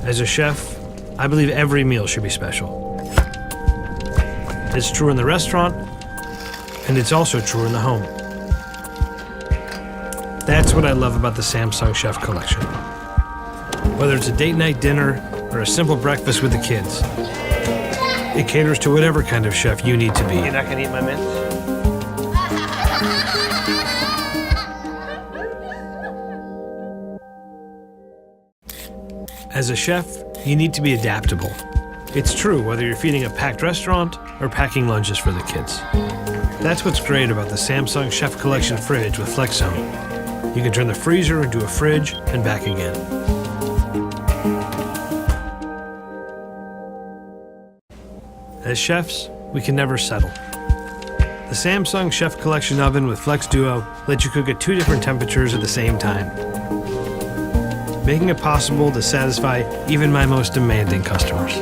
As a chef, I believe every meal should be special. It's true in the restaurant, and it's also true in the home. That's what I love about the Samsung Chef Collection. Whether it's a date night dinner or a simple breakfast with the kids, it caters to whatever kind of chef you need to be. You're not gonna eat my mints? As a chef, you need to be adaptable. It's true whether you're feeding a packed restaurant or packing lunches for the kids. That's what's great about the Samsung Chef Collection fridge with Flex Zone. You can turn the freezer into a fridge and back again. As chefs, we can never settle. The Samsung Chef Collection oven with Flex Duo lets you cook at 2 different temperatures at the same time, making it possible to satisfy even my most demanding customers.